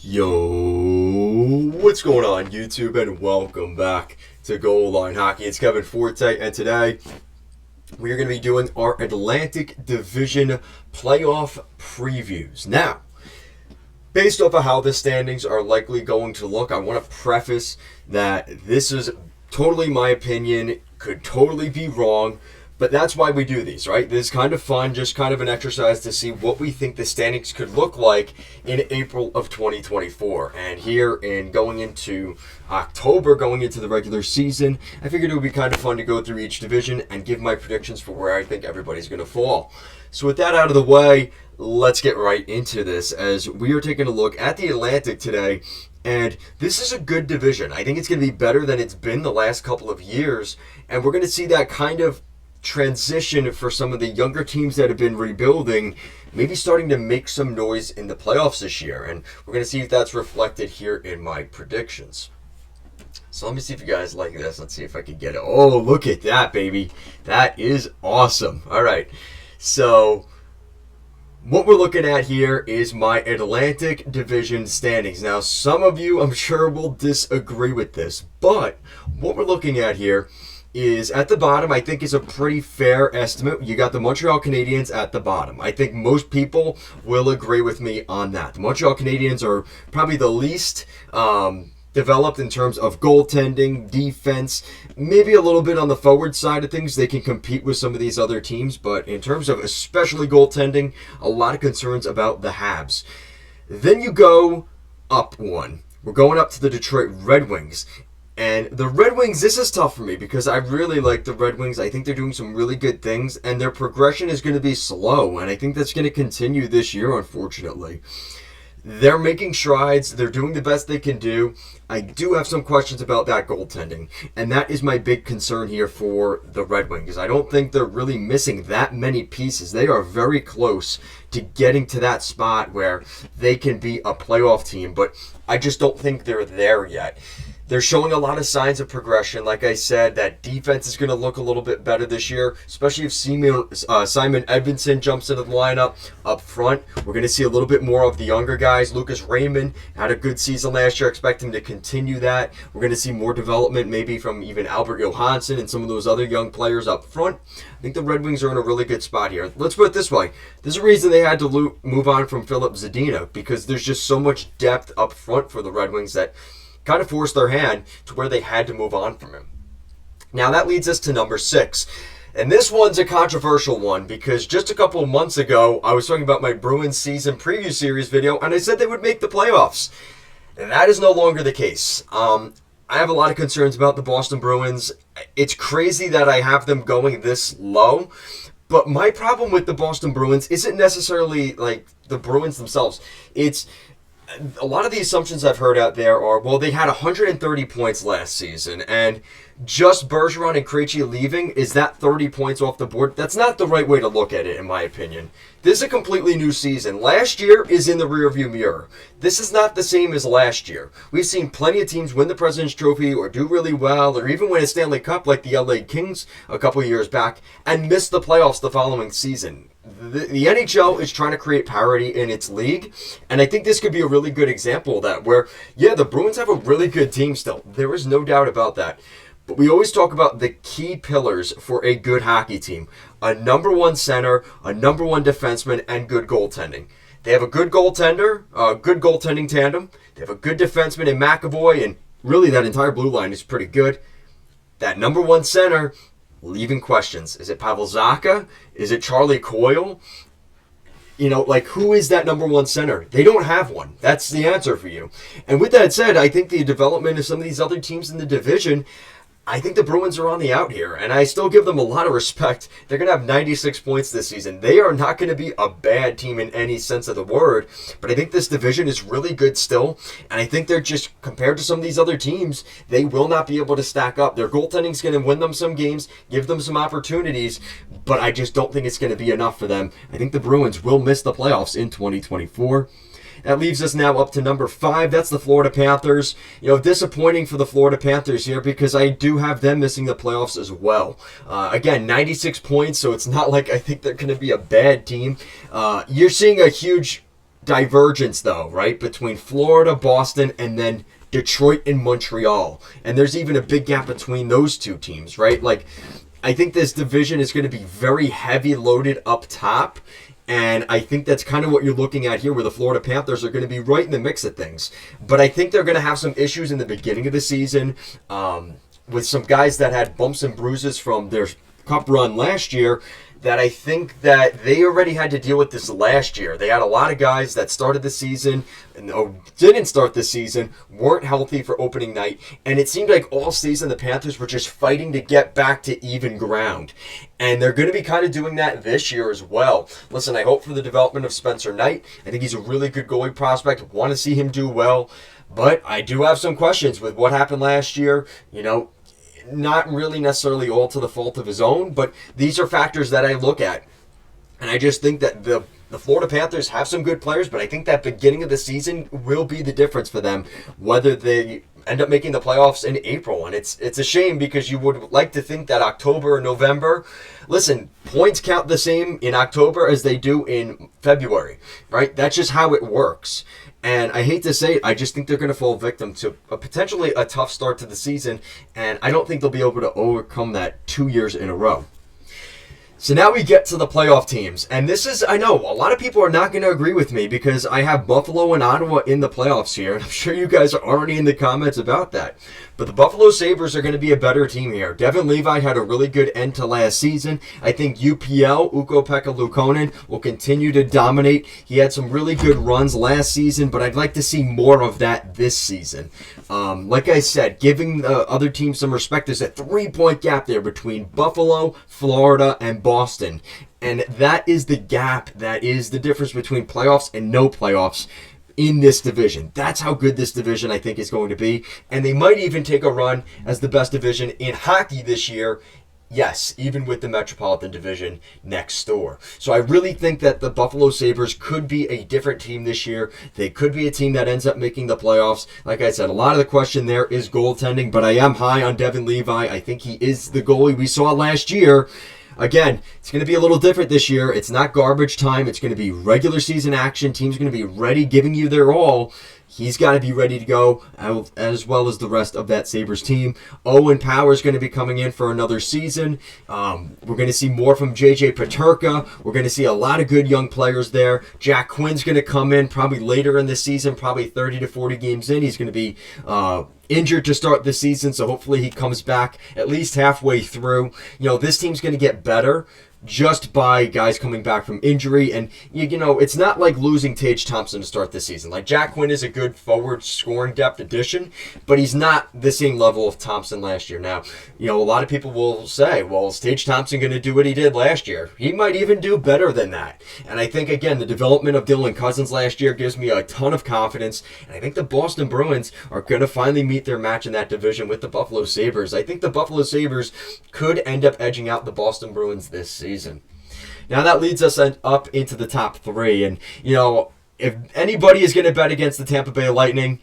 Yo, what's going on YouTube, and welcome back to Goal Line Hockey. It's Kevin Forte, and today we are going to be doing our Atlantic Division playoff previews. Now, based off of how the standings are likely going to look, I want to preface that this is totally my opinion, could totally be wrong, but that's why we do these, right? This is kind of fun, just kind of an exercise to see what we think the standings could look like in April of 2024. And here in going into October, going into the regular season, I figured it would be kind of fun to go through each division and give my predictions for where I think everybody's going to fall. So with that out of the way, let's get right into this as we are taking a look at the Atlantic today. And this is a good division. I think it's going to be better than it's been the last couple of years. And we're going to see that kind of transition for some of the younger teams that have been rebuilding, maybe starting to make some noise in the playoffs this year. And we're going to see if that's reflected here in my predictions. So let me see if you guys like this. Let's see if I can get it. Oh, look at that, baby. That is awesome. All right. So what we're looking at here is my Atlantic Division standings. Now, some of you, I'm sure, will disagree with this, but what we're looking at here is at the bottom, I think, is a pretty fair estimate. You got the Montreal Canadiens at the bottom. I think most people will agree with me on that. The Montreal Canadiens are probably the least developed in terms of goaltending, defense, maybe a little bit on the forward side of things. They can compete with some of these other teams, but in terms of especially goaltending, a lot of concerns about the Habs. Then you go up one. We're going up to the Detroit Red Wings. And the Red Wings, this is tough for me because I really like the Red Wings. I think they're doing some really good things, and their progression is going to be slow, and I think that's going to continue this year, unfortunately. They're making strides. They're doing the best they can do. I do have some questions about that goaltending, and that is my big concern here for the Red Wings. I don't think they're really missing that many pieces. They are very close to getting to that spot where they can be a playoff team, but I just don't think they're there yet. They're showing a lot of signs of progression. Like I said, that defense is going to look a little bit better this year, especially if Simon Edvinsson jumps into the lineup up front. We're going to see a little bit more of the younger guys. Lucas Raymond had a good season last year. Expect him to continue that. We're going to see more development maybe from even Albert Johansson and some of those other young players up front. I think the Red Wings are in a really good spot here. Let's put it this way. There's a reason they had to move on from Filip Zadina, because there's just so much depth up front for the Red Wings that kind of forced their hand to where they had to move on from him. Now that leads us to number 6. And this one's a controversial one because just a couple of months ago, I was talking about my Bruins season preview series video, and I said they would make the playoffs. And that is no longer the case. I have a lot of concerns about the Boston Bruins. It's crazy that I have them going this low. But my problem with the Boston Bruins isn't necessarily like the Bruins themselves. It's a lot of the assumptions I've heard out there are, well, they had 130 points last season, and just Bergeron and Krejci leaving, is that 30 points off the board? That's not the right way to look at it, in my opinion. This is a completely new season. Last year is in the rearview mirror. This is not the same as last year. We've seen plenty of teams win the President's Trophy or do really well or even win a Stanley Cup like the LA Kings a couple of years back and miss the playoffs the following season. The NHL is trying to create parity in its league, and I think this could be a really good example of that, where, yeah, the Bruins have a really good team still. There is no doubt about that. But we always talk about the key pillars for a good hockey team. A number one center, a number one defenseman, and good goaltending. They have a good goaltender, a good goaltending tandem. They have a good defenseman in McAvoy, and really that entire blue line is pretty good. That number one center, leaving questions. Is it Pavel Zacha? Is it Charlie Coyle? You know, like, who is that number one center? They don't have one. That's the answer for you. And with that said, I think the development of some of these other teams in the division, I think the Bruins are on the out here, and I still give them a lot of respect. They're going to have 96 points this season. They are not going to be a bad team in any sense of the word, but I think this division is really good still, and I think they're just, compared to some of these other teams, they will not be able to stack up. Their goaltending is going to win them some games, give them some opportunities, but I just don't think it's going to be enough for them. I think the Bruins will miss the playoffs in 2024. That leaves us now up to number 5. That's the Florida Panthers. You know, disappointing for the Florida Panthers here because I do have them missing the playoffs as well. Again, 96 points, so it's not like I think they're going to be a bad team. You're seeing a huge divergence, though, right, between Florida, Boston, and then Detroit and Montreal. And there's even a big gap between those two teams, right? Like, I think this division is going to be very heavy loaded up top. And I think that's kind of what you're looking at here, where the Florida Panthers are going to be right in the mix of things. But I think they're going to have some issues in the beginning of the season with some guys that had bumps and bruises from their cup run last year, that I think that they already had to deal with this last year. They had a lot of guys that started the season and didn't start the season, weren't healthy for opening night, and it seemed like all season the Panthers were just fighting to get back to even ground. And they're going to be kind of doing that this year as well. Listen, I hope for the development of Spencer Knight. I think he's a really good goalie prospect. Want to see him do well. But I do have some questions with what happened last year. Not really necessarily all to the fault of his own, but these are factors that I look at. And I just think that the Florida Panthers have some good players, but I think that beginning of the season will be the difference for them, whether they end up making the playoffs in April. And it's a shame, because you would like to think that October or November, listen, points count the same in October as they do in February, right? That's just how it works. And I hate to say it, I just think they're going to fall victim to potentially a tough start to the season, and I don't think they'll be able to overcome that 2 years in a row. So now we get to the playoff teams, and this is, I know, a lot of people are not going to agree with me, because I have Buffalo and Ottawa in the playoffs here, and I'm sure you guys are already in the comments about that. But the Buffalo Sabres are going to be a better team here. Devin Levi had a really good end to last season. I think UPL, Ukko-Pekka Luukkonen, will continue to dominate. He had some really good runs last season, but I'd like to see more of that this season. Like I said, giving the other teams some respect, there's a 3-point gap there between Buffalo, Florida, and Boston. And that is the gap. That is the difference between playoffs and no playoffs in this division. That's how good this division, I think, is going to be. And they might even take a run as the best division in hockey this year. Yes, even with the Metropolitan Division next door. So I really think that the Buffalo Sabres could be a different team this year. They could be a team that ends up making the playoffs. Like I said, a lot of the question there is goaltending, but I am high on Devin Levi. I think he is the goalie we saw last year. Again, it's going to be a little different this year. It's not garbage time. It's going to be regular season action. Team's going to be ready, giving you their all. He's got to be ready to go, as well as the rest of that Sabres team. Owen Power is going to be coming in for another season. We're going to see more from J.J. Peterka. We're going to see a lot of good young players there. Jack Quinn's going to come in probably later in the season, probably 30 to 40 games in. He's going to be injured to start the season, so hopefully he comes back at least halfway through. This team's going to get better just by guys coming back from injury. And, it's not like losing Tage Thompson to start the season. Like, Jack Quinn is a good forward scoring depth addition, but he's not the same level of Thompson last year. Now, a lot of people will say, well, is Tage Thompson going to do what he did last year? He might even do better than that. And I think, again, the development of Dylan Cousins last year gives me a ton of confidence. And I think the Boston Bruins are going to finally meet their match in that division with the Buffalo Sabres. I think the Buffalo Sabres could end up edging out the Boston Bruins this season. Now that leads us up into the top three. And, if anybody is going to bet against the Tampa Bay Lightning,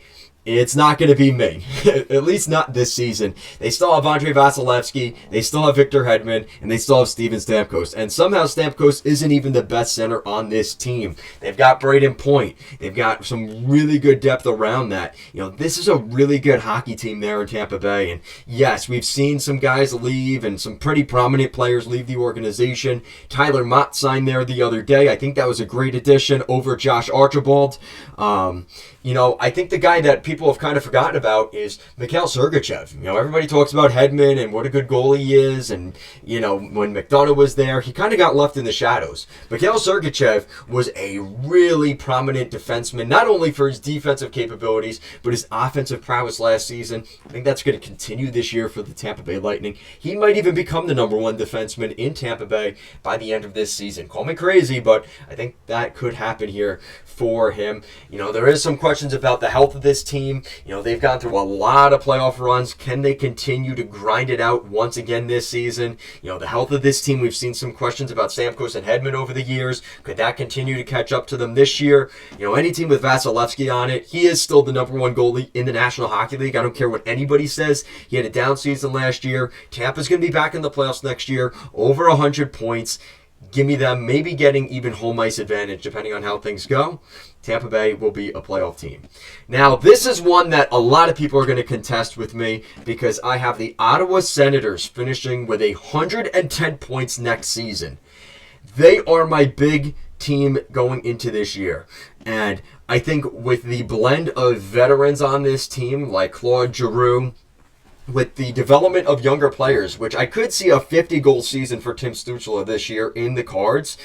it's not going to be me, at least not this season. They still have Andrei Vasilevsky, they still have Victor Hedman, and they still have Steven Stamkos. And somehow Stamkos isn't even the best center on this team. They've got Braden Point. They've got some really good depth around that. This is a really good hockey team there in Tampa Bay. And yes, we've seen some guys leave and some pretty prominent players leave the organization. Tyler Mott signed there the other day. I think that was a great addition over Josh Archibald. I think the guy that people have kind of forgotten about is Mikhail Sergachev. Everybody talks about Hedman and what a good goalie he is, and, when McDonough was there, he kind of got left in the shadows. Mikhail Sergachev was a really prominent defenseman, not only for his defensive capabilities, but his offensive prowess last season. I think that's going to continue this year for the Tampa Bay Lightning. He might even become the number one defenseman in Tampa Bay by the end of this season. Call me crazy, but I think that could happen here for him. There is some questions about the health of this team. They've gone through a lot of playoff runs. Can they continue to grind it out once again this season? The health of this team, we've seen some questions about Stamkos and Hedman over the years. Could that continue to catch up to them this year? Any team with Vasilevsky on it, he is still the number one goalie in the National Hockey League. I don't care what anybody says. He had a down season last year. Tampa's going to be back in the playoffs next year, over 100 points. Give me them maybe getting even home ice advantage depending on how things go. Tampa Bay will be a playoff team. Now, this is one that a lot of people are going to contest with me because I have the Ottawa Senators finishing with 110 points next season. They are my big team going into this year. And I think with the blend of veterans on this team, like Claude Giroux, with the development of younger players, which I could see a 50-goal season for Tim Stützle this year in the cards.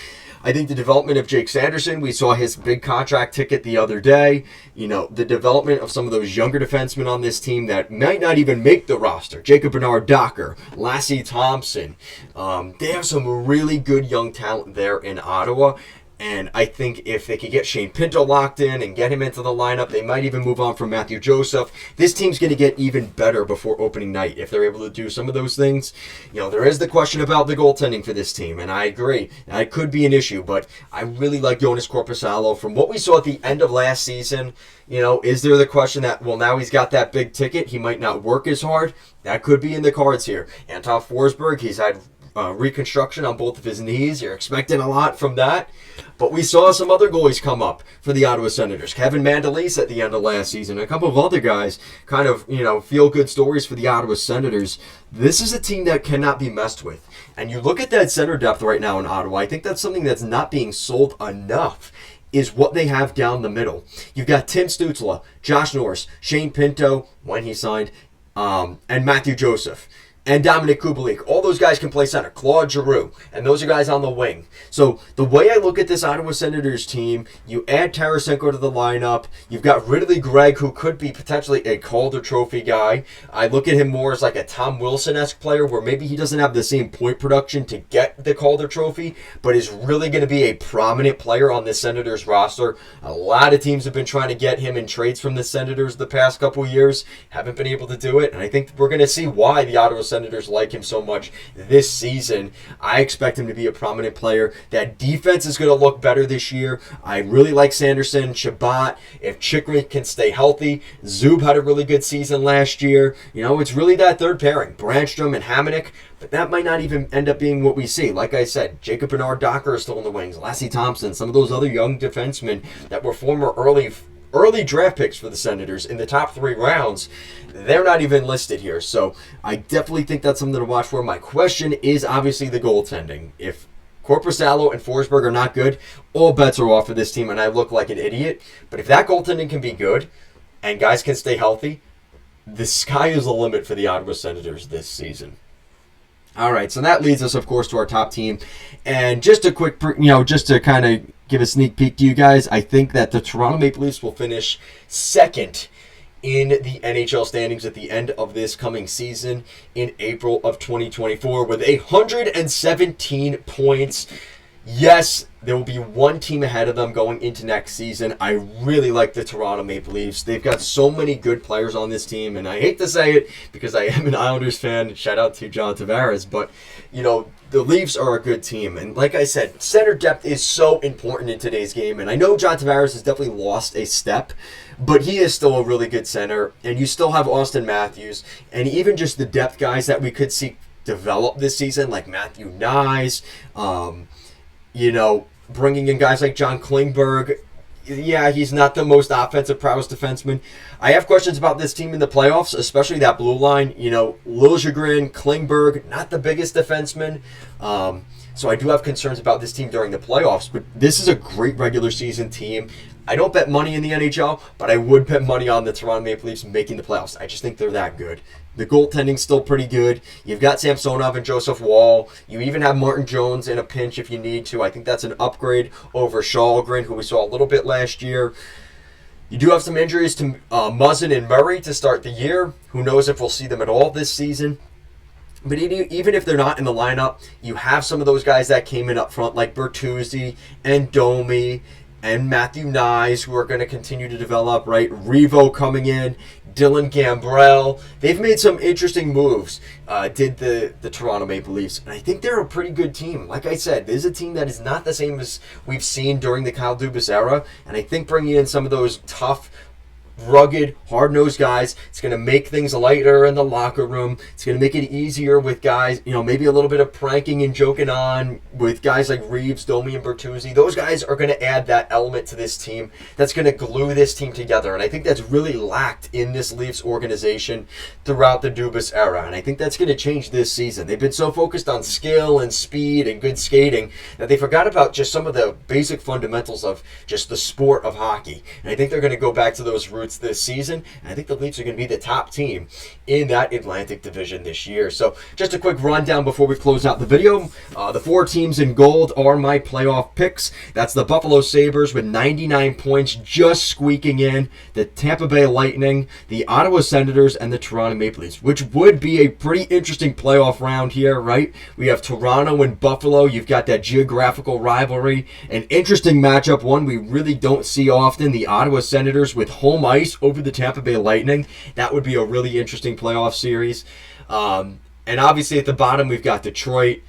I think the development of Jake Sanderson, we saw his big contract ticket the other day. You know, the development of some of those younger defensemen on this team that might not even make the roster. Jacob Bernard-Docker, Lassie Thompson. They have some really good young talent there in Ottawa. And I think if they could get Shane Pinto locked in and get him into the lineup, they might even move on from Matthew Joseph. This team's going to get even better before opening night if they're able to do some of those things. You know, there is the question about the goaltending for this team, and I agree. That could be an issue, but I really like Jonas Korpisalo. From what we saw at the end of last season, you know, is there the question that, well, now he's got that big ticket, he might not work as hard? That could be in the cards here. Anton Forsberg, he's had reconstruction on both of his knees. You're expecting a lot from that. But we saw some other goalies come up for the Ottawa Senators. Kevin Mandolese at the end of last season. A couple of other guys kind of, you know, feel-good stories for the Ottawa Senators. This is a team that cannot be messed with. And you look at that center depth right now in Ottawa, I think that's something that's not being sold enough, is what they have down the middle. You've got Tim Stützle, Josh Norris, Shane Pinto, when he signed, and Matthew Joseph. And Dominic Kubalik. All those guys can play center. Claude Giroux. And those are guys on the wing. So the way I look at this Ottawa Senators team, you add Tarasenko to the lineup. You've got Ridley Gregg, who could be potentially a Calder Trophy guy. I look at him more as like a Tom Wilson-esque player, where maybe he doesn't have the same point production to get the Calder Trophy, but is really going to be a prominent player on the Senators roster. A lot of teams have been trying to get him in trades from the Senators the past couple years. Haven't been able to do it. And I think we're going to see why the Ottawa Senators like him so much this season. I expect him to be a prominent player. That defense is going to look better this year. I really like Sanderson, Shabbat. If Chikrin can stay healthy. Zub had a really good season last year. You know, it's really that third pairing, Brandstrom and Hamonic. But that might not even end up being what we see. Like I said, Jacob Bernard-Docker is still in the wings. Lassie Thompson, some of those other young defensemen that were former early draft picks for the Senators in the top 3 rounds, they're not even listed here. So I definitely think that's something to watch for. My question is obviously the goaltending. If Korpisalo and Forsberg are not good, all bets are off for this team, and I look like an idiot. But if that goaltending can be good and guys can stay healthy, the sky is the limit for the Ottawa Senators this season. All right, so that leads us, of course, to our top team. And just a quick, just to kind of give a sneak peek to you guys, I think that the Toronto Maple Leafs will finish second in the NHL standings at the end of this coming season in April of 2024 with 117 points. Yes, there will be one team ahead of them going into next season. I really like the Toronto Maple Leafs. They've got so many good players on this team, and I hate to say it because I am an Islanders fan. Shout out to John Tavares, but, you know, the Leafs are a good team. And like I said, center depth is so important in today's game, and I know John Tavares has definitely lost a step, but he is still a really good center, and you still have Austin Matthews, and even just the depth guys that we could see develop this season, like Matthew Nyes, you know, bringing in guys like John Klingberg. Yeah, he's not the most offensive prowess defenseman. I have questions about this team in the playoffs, especially that blue line. You know, Liljegren, Klingberg, not the biggest defenseman. So I do have concerns about this team during the playoffs, but this is a great regular season team. I don't bet money in the NHL, but I would bet money on the Toronto Maple Leafs making the playoffs. I just think they're that good. The goaltending's still pretty good. You've got Samsonov and Joseph Wall. You even have Martin Jones in a pinch if you need to. I think that's an upgrade over Shalgren, who we saw a little bit last year. You do have some injuries to Muzzin and Murray to start the year. Who knows if we'll see them at all this season. But even if they're not in the lineup, you have some of those guys that came in up front, like Bertuzzi and Domi and Matthew Nyes, who are going to continue to develop, right? Revo coming in, Dylan Gambrell. They've made some interesting moves, did the Toronto Maple Leafs. And I think they're a pretty good team. Like I said, this is a team that is not the same as we've seen during the Kyle Dubas era. And I think bringing in some of those tough rugged, hard-nosed guys. It's going to make things lighter in the locker room. It's going to make it easier with guys, maybe a little bit of pranking and joking on with guys like Reeves, Domi, and Bertuzzi. Those guys are going to add that element to this team that's going to glue this team together. And I think that's really lacked in this Leafs organization throughout the Dubas era. And I think that's going to change this season. They've been so focused on skill and speed and good skating that they forgot about just some of the basic fundamentals of just the sport of hockey. And I think they're going to go back to those roots this season. And I think the Leafs are going to be the top team in that Atlantic Division this year. So just a quick rundown before we close out the video. The 4 teams in gold are my playoff picks. That's the Buffalo Sabres with 99 points, just squeaking in. The Tampa Bay Lightning, the Ottawa Senators, and the Toronto Maple Leafs, which would be a pretty interesting playoff round here, right? We have Toronto and Buffalo. You've got that geographical rivalry. An interesting matchup, one we really don't see often. The Ottawa Senators with home ice over the Tampa Bay Lightning. That would be a really interesting playoff series. And obviously at the bottom, we've got Detroit,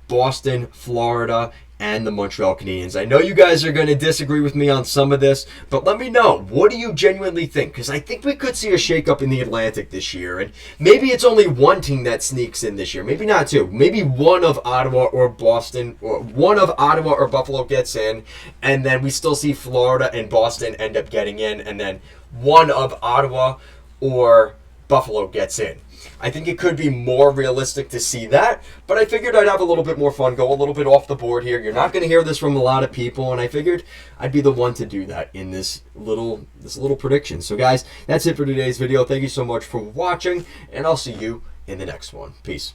Boston, Florida, and the Montreal Canadiens. I know you guys are going to disagree with me on some of this, but let me know. What do you genuinely think? Because I think we could see a shakeup in the Atlantic this year, and maybe it's only one team that sneaks in this year. Maybe not two. Maybe one of Ottawa or Boston, or one of Ottawa or Buffalo gets in, and then we still see Florida and Boston end up getting in, and then one of Ottawa or Buffalo gets in. I think it could be more realistic to see that, but I figured I'd have a little bit more fun, go a little bit off the board here. You're not going to hear this from a lot of people, and I figured I'd be the one to do that in this little prediction. So guys, that's it for today's video. Thank you so much for watching, and I'll see you in the next one. Peace.